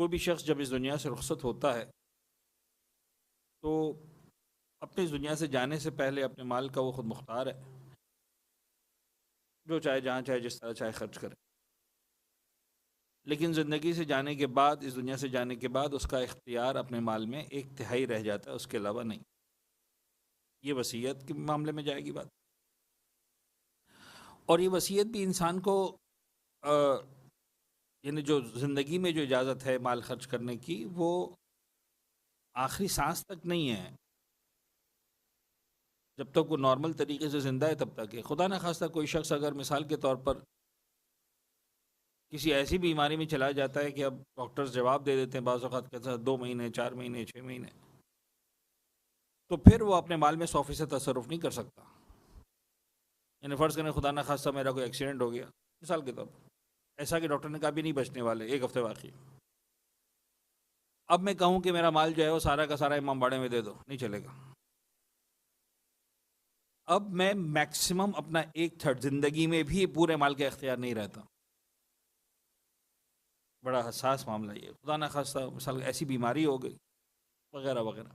کوئی بھی شخص جب اس دنیا سے رخصت ہوتا ہے تو اپنی اس دنیا سے جانے سے پہلے اپنے مال کا وہ خود مختار ہے، جو چاہے جہاں چاہے جس طرح چاہے خرچ کرے. لیکن زندگی سے جانے کے بعد، اس دنیا سے جانے کے بعد، اس کا اختیار اپنے مال میں 1/3 رہ جاتا ہے، اس کے علاوہ نہیں. یہ وصیت کے معاملے میں جائے گی بات. اور یہ وصیت بھی انسان کو یعنی جو زندگی میں جو اجازت ہے مال خرچ کرنے کی، وہ آخری سانس تک نہیں ہے. جب تک وہ نارمل طریقے سے زندہ ہے تب تک ہے. خدا نخواستہ کوئی شخص اگر مثال کے طور پر کسی ایسی بیماری میں چلا جاتا ہے کہ اب ڈاکٹرز جواب دے دیتے ہیں بعض اوقات کے ساتھ 2 مہینے، 4 مہینے، 6 مہینے، تو پھر وہ اپنے مال میں 100% تصرف نہیں کر سکتا. یعنی فرض کریں خدا نخواستہ میرا کوئی ایکسیڈنٹ ہو گیا مثال کے طور پر، ایسا کہ ڈاکٹر نے کہا بھی نہیں بچنے والے، 1 ہفتے باقی. اب میں کہوں کہ میرا مال جو ہے وہ سارا کا سارا امام باڑے میں دے دو، نہیں چلے گا. اب میں میکسیمم اپنا 1/3 زندگی میں بھی پورے مال کا اختیار نہیں رہتا. بڑا حساس معاملہ یہ. خدا نخواستہ مثال ایسی بیماری ہو گئی وغیرہ وغیرہ.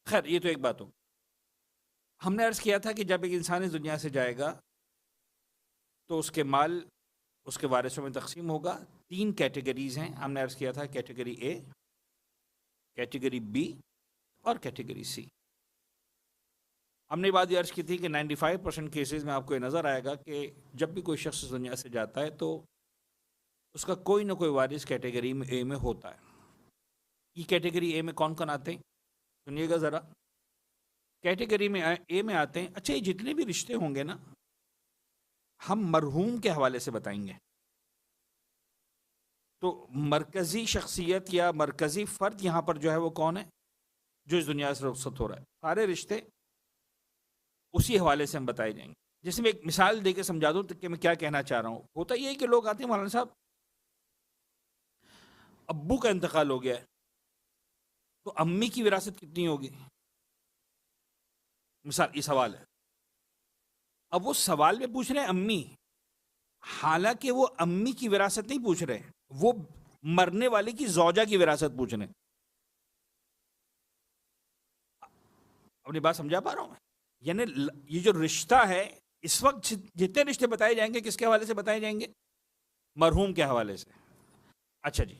خیر یہ تو ایک بات ہو. ہم نے عرض کیا تھا کہ جب ایک انسان اس دنیا سے جائے گا تو اس کے مال اس کے وارثوں میں تقسیم ہوگا. 3 کیٹیگریز ہیں. ہم نے عرض کیا تھا کیٹیگری اے، کیٹیگری بی اور کیٹیگری سی. ہم نے بات یہ عرض کی تھی کہ 95% کیسز میں آپ کو یہ نظر آئے گا کہ جب بھی کوئی شخص اس دنیا سے جاتا ہے تو اس کا کوئی نہ کوئی وارث کیٹیگری اے میں ہوتا ہے. یہ کیٹیگری اے میں کون کون آتے ہیں سنیے گا ذرا. کیٹیگری میں اے میں آتے ہیں، اچھا یہ جتنے بھی رشتے ہوں گے نا ہم مرحوم کے حوالے سے بتائیں گے. تو مرکزی شخصیت یا مرکزی فرد یہاں پر جو ہے وہ کون ہے جو اس دنیا سے رخصت ہو رہا ہے. سارے رشتے اسی حوالے سے ہم بتائے جائیں گے. جیسے میں ایک مثال دے کے سمجھا دوں کہ میں کیا کہنا چاہ رہا ہوں. ہوتا یہ ہے کہ لوگ آتے ہیں مولانا صاحب ابو کا انتقال ہو گیا ہے تو امی کی وراثت کتنی ہوگی، مثال یہ سوال ہے. اب وہ سوال میں پوچھ رہے ہیں امی، حالانکہ وہ امی کی وراثت نہیں پوچھ رہے، وہ مرنے والے کی زوجہ کی وراثت پوچھ رہے ہیں. اپنی بات سمجھا پا رہا ہوں میں؟ یعنی یہ جو رشتہ ہے اس وقت جتنے رشتے بتائے جائیں گے کس کے حوالے سے بتائے جائیں گے؟ مرحوم کے حوالے سے. اچھا جی،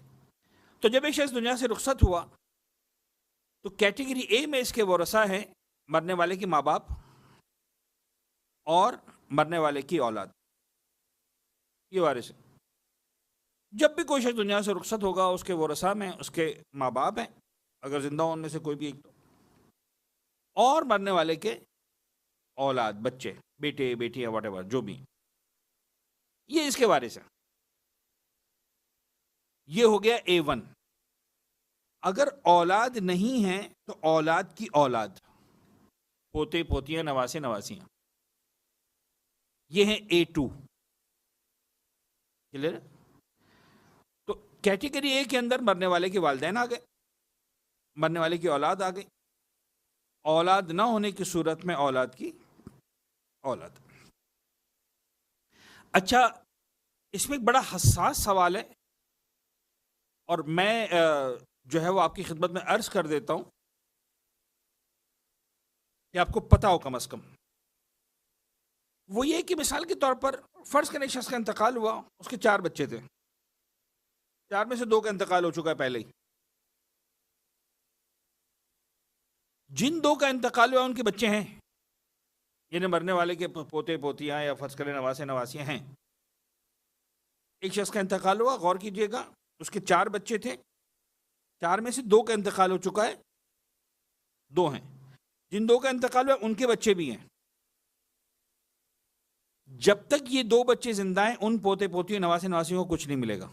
تو جب ایک شخص دنیا سے رخصت ہوا تو کیٹیگری اے میں اس کے ورثہ ہیں مرنے والے کے ماں باپ اور مرنے والے کی اولاد، یہ وارث ہے. جب بھی کوئی شخص دنیا سے رخصت ہوگا اس کے ورثہ میں اس کے ماں باپ ہیں اگر زندہ ہوں ان میں سے کوئی بھی ایک تو، اور مرنے والے کے اولاد، بچے، بیٹے بیٹیاں واٹ ایور جو بھی، یہ اس کے وارث ہیں. یہ ہو گیا A1. اگر اولاد نہیں ہے تو اولاد کی اولاد، پوتے پوتیاں نواسے نواسیاں، یہ ہیں A2. کلیئر؟ تو کیٹیگری اے کے اندر مرنے والے کے والدین آ گئے، مرنے والے کی اولاد آ گئی، اولاد نہ ہونے کی صورت میں اولاد کی اولاد. اچھا اس میں ایک بڑا حساس سوال ہے اور میں جو ہے وہ آپ کی خدمت میں عرض کر دیتا ہوں کہ آپ کو پتہ ہو کم از کم. وہ یہ کہ مثال کے طور پر فرض کریں ایک شخص کا انتقال ہوا، اس کے 4 بچے تھے، 4 میں سے 2 کا انتقال ہو چکا ہے پہلے ہی. جن 2 کا انتقال ہوا ان کے بچے ہیں، یعنی مرنے والے کے پوتے پوتیاں یا فرض کریں نواسے نواسیاں ہیں. ایک شخص کا انتقال ہوا، غور کیجئے گا، اس کے 4 بچے تھے، 4 میں سے 2 کا انتقال ہو چکا ہے، 2 ہیں. جن 2 کا انتقال ہوا ان کے بچے بھی ہیں. جب تک یہ 2 بچے زندہ ہیں ان پوتے پوتیوں نواسے نواسیوں کو کچھ نہیں ملے گا.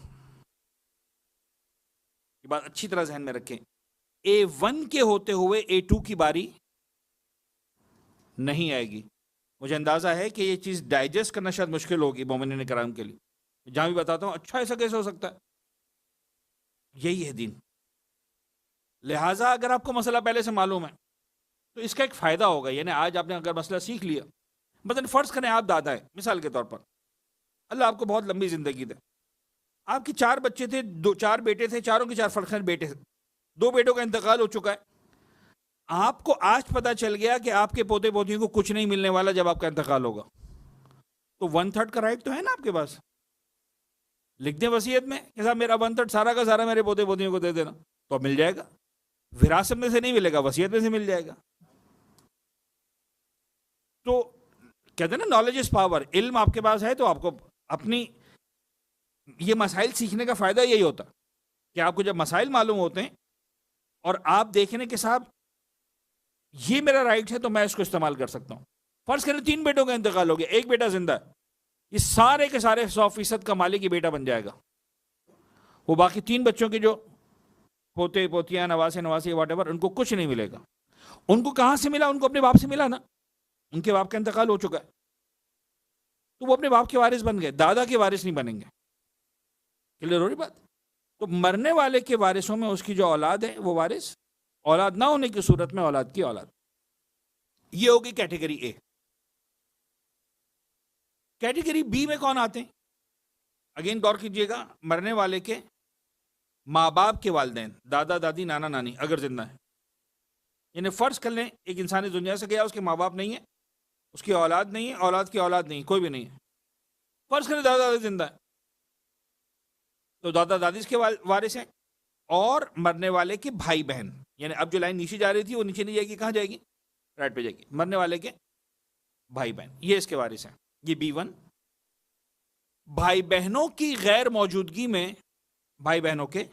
یہ بات اچھی طرح ذہن میں رکھیں. A1 کے ہوتے ہوئے A2 کی باری نہیں آئے گی. مجھے اندازہ ہے کہ یہ چیز ڈائجسٹ کرنا شاید مشکل ہوگی مومنین کرام کے لیے. جہاں بھی بتاتا ہوں اچھا ایسا کیسے ہو سکتا ہے، یہی ہے دین. لہٰذا اگر آپ کو مسئلہ پہلے سے معلوم ہے تو اس کا ایک فائدہ ہوگا. یعنی آج آپ نے اگر مسئلہ سیکھ لیا، مثلا فرض کریں آپ دادا ہیں مثال کے طور پر، اللہ آپ کو بہت لمبی زندگی دے، آپ کے 4 بچے تھے، 4 بیٹے تھے، چاروں کے 4 فرخر بیٹے تھے، 2 بیٹوں کا انتقال ہو چکا ہے، آپ کو آج پتا چل گیا کہ آپ کے پوتے پوتیوں کو کچھ نہیں ملنے والا جب آپ کا انتقال ہوگا، تو 1/3 کا رائٹ تو ہے نا آپ کے پاس، لکھ دیں وصیت میں کہ صاحب میرا 1/3 سارا کا سارا میرے پوتے پوتیوں کو دے دینا، تو مل جائے گا، وراثت میں سے نہیں ملے گا، وصیت میں سے مل جائے گا۔ تو کہتے ہیں نا نالج از پاور، علم آپ کے پاس ہے تو آپ کو اپنی یہ مسائل سیکھنے کا فائدہ یہی ہوتا کہ آپ کو جب مسائل معلوم ہوتے ہیں اور آپ دیکھنے کہ صاحب یہ میرا رائٹ ہے تو میں اس کو استعمال کر سکتا ہوں۔ فرض کریں 3 بیٹوں کا انتقال ہو گیا، ایک بیٹا زندہ ہے، یہ سارے کے سارے 100% کا مالک یہ بیٹا بن جائے گا، وہ باقی 3 بچوں کے جو پوتے پوتیاں نواسے نواسی واٹ ایور ان کو کچھ نہیں ملے گا۔ ان کو کہاں سے ملا؟ ان کو اپنے باپ سے ملا نا، ان کے باپ کا انتقال ہو چکا ہے تو وہ اپنے باپ کے وارث بن گئے، دادا کے وارث نہیں بنیں گے۔ کلیئر ہو رہی بات؟ تو مرنے والے کے وارثوں میں اس کی جو اولاد ہے وہ وارث، اولاد نہ ہونے کی صورت میں اولاد کی اولاد۔ یہ ہوگی کیٹیگری اے۔ کیٹیگری بی میں کون آتے ہیں؟ اگین غور کیجئے گا، مرنے والے کے ماں باپ کے والدین، دادا دادی نانا نانی اگر زندہ ہیں، یعنی فرض کر لیں ایک انسانی دنیا سے گیا، اس کے ماں باپ نہیں ہے، اس کی اولاد نہیں ہے، اولاد کی اولاد نہیں، کوئی بھی نہیں ہے، فرض کریں دادا دادی زندہ ہے تو دادا دادی اس کے وارث ہیں، اور مرنے والے کے بھائی بہن، یعنی اب جو لائن نیچے جا رہی تھی وہ نیچے نہیں جائے گی، کہاں جائے گی؟ رائٹ پہ جائے گی، مرنے والے کے بھائی بہن یہ اس کے وارث ہیں، یہ B1۔ بھائی بہنوں کی غیر موجودگی میں بھائی بہنوں کے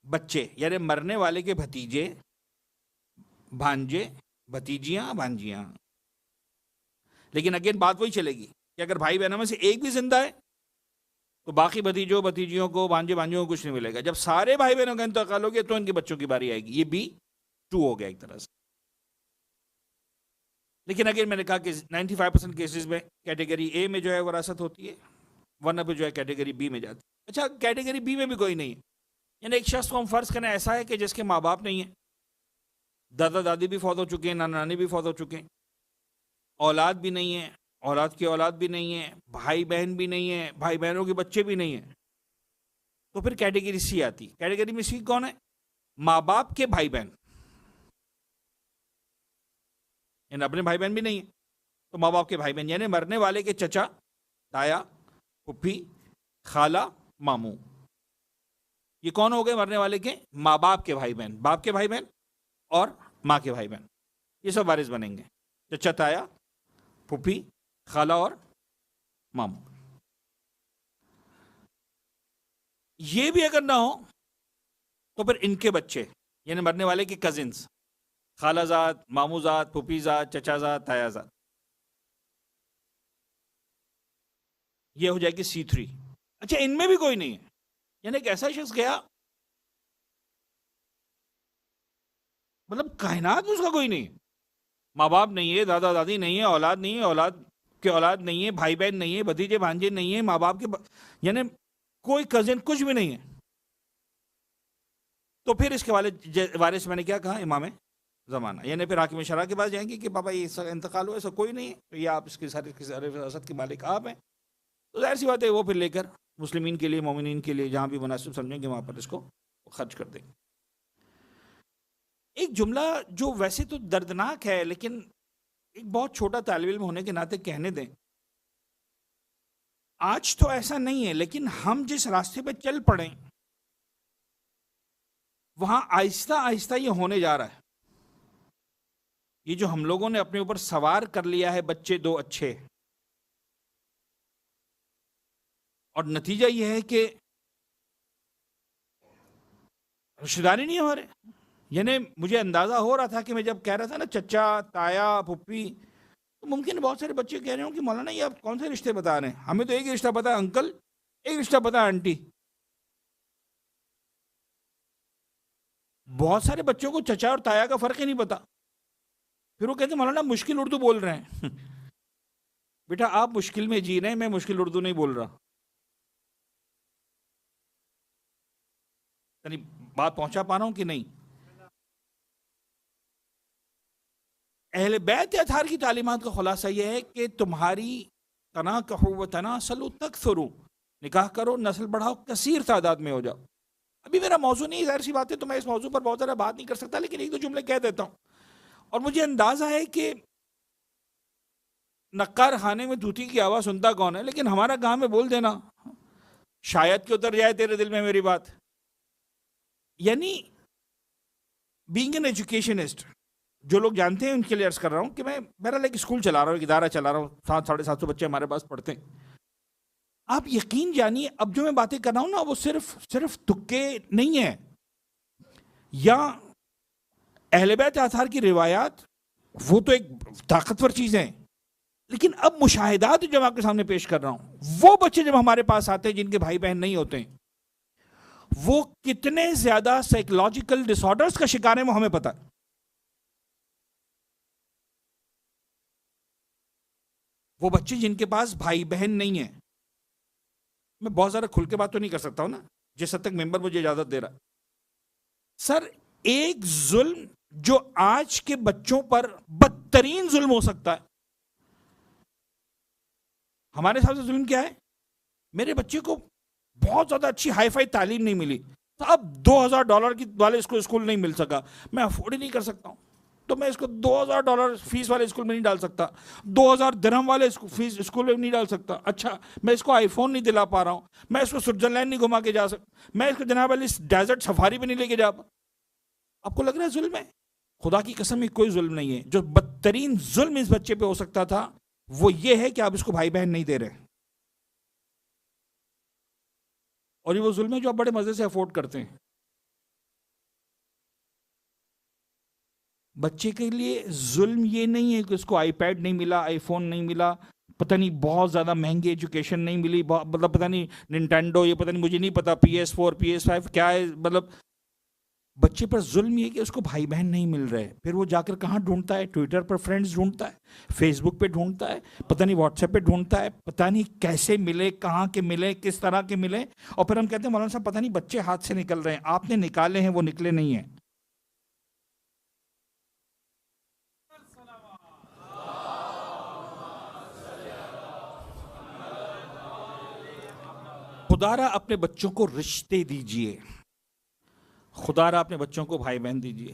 بچے، یعنی مرنے والے کے بھتیجے بھانجے بھتیجیاں بھانجیاں، لیکن اگین بات وہی چلے گی کہ اگر بھائی بہنوں میں سے ایک بھی زندہ ہے تو باقی بھتیجوں بھتیجیوں کو بھانجے بھانجیوں کو کچھ نہیں ملے گا۔ جب سارے بھائی بہنوں کا انتقال ہو گیا تو ان کے بچوں کی باری آئے گی، یہ B2 ہو گیا ایک طرح سے۔ لیکن اگین میں نے کہا کہ 95% کیسز میں کیٹیگری اے میں جو ہے وراثت ہوتی ہے، ورنہ پہ جو ہے کیٹیگری بی میں جاتی ہے۔ اچھا کیٹیگری بی میں بھی کوئی نہیں ہے، یعنی ایک شخص کو ہم فرض کریں ایسا ہے کہ جس کے ماں باپ نہیں ہیں، دادا دادی بھی فوت ہو چکے ہیں، نانا نانی بھی فوت ہو چکے ہیں، اولاد بھی نہیں ہے، اولاد کی اولاد بھی نہیں ہے، بھائی بہن بھی نہیں ہے، بھائی بہنوں کے بچے بھی نہیں ہیں، تو پھر کیٹیگری سی آتی۔ کیٹیگری میں سی کون ہے؟ ماں باپ کے بھائی بہن، یعنی اپنے بھائی بہن بھی نہیں ہے تو ماں باپ کے بھائی بہن، یعنی مرنے والے کے چچا تایا پھپھی خالہ ماموں، یہ کون ہو گئے؟ مرنے والے کے ماں باپ کے بھائی بہن، باپ کے بھائی بہن اور ماں کے بھائی بہن، یہ سب وارث بنیں گے، چچا تایا پھپھی خالہ اور ماموں۔ یہ بھی اگر نہ ہو تو پھر ان کے بچے، یعنی مرنے والے کے کزنز، خالہ زاد ماموں زاد پھپھی زاد چچا زاد تایا زاد، یہ ہو جائے گی C3۔ اچھا ان میں بھی کوئی نہیں ہے، یعنی ایک ایسا شخص گیا، مطلب کائنات میں اس کا کوئی نہیں ہے، ماں باپ نہیں ہے، دادا دادی نہیں ہے، اولاد نہیں ہے، اولاد کے اولاد نہیں ہے، بھائی بہن نہیں ہے، بھتیجے بھانجے نہیں ہیں، ماں باپ کے یعنی کوئی کزن کچھ بھی نہیں ہے، تو پھر اس کے وارث میں نے کیا کہا؟ امام زمانہ، یعنی پھر حاکم شرع کے پاس جائیں گے کہ بابا یہ انتقال ہوا، ایسا کوئی نہیں ہے، تو یہ آپ اس کے سارے وراثت کے مالک آپ ہیں، تو ظاہر سی بات ہے وہ پھر لے کر مسلمین کے لیے مومنین کے لیے جہاں بھی مناسب سمجھیں گے وہاں پر اس کو خرچ کر دیں گے۔ ایک جملہ جو ویسے تو دردناک ہے لیکن ایک بہت چھوٹا طالب علم ہونے کے ناطے کہنے دیں، آج تو ایسا نہیں ہے لیکن ہم جس راستے پہ چل پڑیں وہاں آہستہ آہستہ یہ ہونے جا رہا ہے۔ یہ جو ہم لوگوں نے اپنے اوپر سوار کر لیا ہے بچے 2 اچھے، اور نتیجہ یہ ہے کہ رشتہ داری نہیں ہے ہمارے، یعنی مجھے اندازہ ہو رہا تھا کہ میں جب کہہ رہا تھا نا چچا تایا پھپھی، تو ممکن ہے بہت سارے بچے کہہ رہے ہوں کہ مولانا یہ آپ کون سے رشتے بتا رہے ہیں، ہمیں تو ایک ہی رشتہ پتا ہے انکل، ایک رشتہ پتا ہے آنٹی۔ بہت سارے بچوں کو چچا اور تایا کا فرق ہی نہیں پتا، پھر وہ کہتے ہیں مولانا مشکل اردو بول رہے ہیں۔ بیٹا آپ مشکل میں جی رہے ہیں، میں مشکل اردو نہیں بول رہا، یعنی بات پہنچا پا رہا ہوں کہ نہیں؟ اہل بیت اطہار کی تعلیمات کا خلاصہ یہ ہے کہ تمہاری تناکحوا وتناسلوا تکثروا، نکاح کرو، نسل بڑھاؤ، کثیر تعداد میں ہو جاؤ. ابھی میرا موضوع نہیں، ظاہر سی بات ہے، تو میں اس موضوع پر بہت زیادہ بات نہیں کر سکتا، لیکن ایک دو جملے کہہ دیتا ہوں. اور مجھے اندازہ ہے کہ نقار خانے میں دھوتی کی آواز سنتا کون ہے، لیکن ہمارا کام ہے بول دینا، شاید کہ اتر جائے تیرے دل میں میری بات. یعنی بینگ این ایجوکیشنسٹ، جو لوگ جانتے ہیں ان کے لیے عرض کر رہا ہوں کہ میں بہرحال ایک اسکول چلا رہا ہوں، ایک ادارہ چلا رہا ہوں، 700-750 بچے ہمارے پاس پڑھتے ہیں. آپ یقین جانیے اب جو میں باتیں کر رہا ہوں نا، وہ صرف تکے نہیں ہیں، یا اہل بیت آثار کی روایات وہ تو ایک طاقتور چیزیں ہیں، لیکن اب مشاہدات جو میں آپ کے سامنے پیش کر رہا ہوں، وہ بچے جب ہمارے پاس آتے ہیں جن کے بھائی بہن نہیں ہوتے ہیں، وہ کتنے زیادہ سائیکولوجیکل ڈس آرڈرز کا شکار ہیں وہ ہمیں پتہ ہے. وہ بچے جن کے پاس بھائی بہن نہیں ہیں، میں بہت زیادہ کھل کے بات تو نہیں کر سکتا ہوں نا، جس حد تک ممبر مجھے اجازت دے رہا ہے. سر ایک ظلم جو آج کے بچوں پر بدترین ظلم ہو سکتا ہے، ہمارے حساب سے ظلم کیا ہے؟ میرے بچے کو بہت زیادہ اچھی ہائی فائی تعلیم نہیں ملی، تو اب $2000 کی والے اسکول نہیں مل سکا، میں افورڈ ہی نہیں کر سکتا ہوں، تو میں اس کو $2000 فیس والے اسکول میں نہیں ڈال سکتا، 2000 درہم والے فیس اسکول میں نہیں ڈال سکتا. اچھا میں اس کو آئی فون نہیں دلا پا رہا ہوں، میں اس کو سوئٹزرلینڈ نہیں گھما کے جا سکتا، میں اس کو جناب علی ڈیزرٹ سفاری پہ نہیں لے کے جا پا. آپ کو لگ رہا ہے ظلم ہے؟ خدا کی قسم یہ کوئی ظلم نہیں ہے. جو بدترین ظلم اس بچے پہ ہو سکتا تھا وہ یہ ہے کہ آپ اس کو بھائی بہن نہیں دے رہے، اور یہ وہ ظلم ہے جو آپ بڑے مزے سے افورڈ کرتے ہیں. بچے کے لیے ظلم یہ نہیں ہے کہ اس کو آئی پیڈ نہیں ملا، آئی فون نہیں ملا، پتہ نہیں بہت زیادہ مہنگی ایجوکیشن نہیں ملی، مطلب پتہ نہیں ننٹینڈو، یہ پتہ نہیں مجھے نہیں پتا PS4 PS5 کیا ہے. مطلب بچے پر ظلم یہ کہ اس کو بھائی بہن نہیں مل رہے، پھر وہ جا کر کہاں ڈھونڈتا ہے؟ ٹویٹر پر فرینڈز ڈھونڈتا ہے، فیس بک پہ ڈھونڈتا ہے، پتہ نہیں واٹس ایپ پہ ڈھونڈتا ہے، پتہ نہیں کیسے ملے، کہاں کے ملے، کس طرح کے ملے. اور پھر ہم کہتے ہیں مولانا صاحب پتہ نہیں بچے ہاتھ سے نکل رہے ہیں. آپ نے نکالے ہیں، وہ نکلے نہیں ہیں. خدا را اپنے بچوں کو رشتے دیجئے، خدا را اپنے بچوں کو بھائی بہن دیجئے.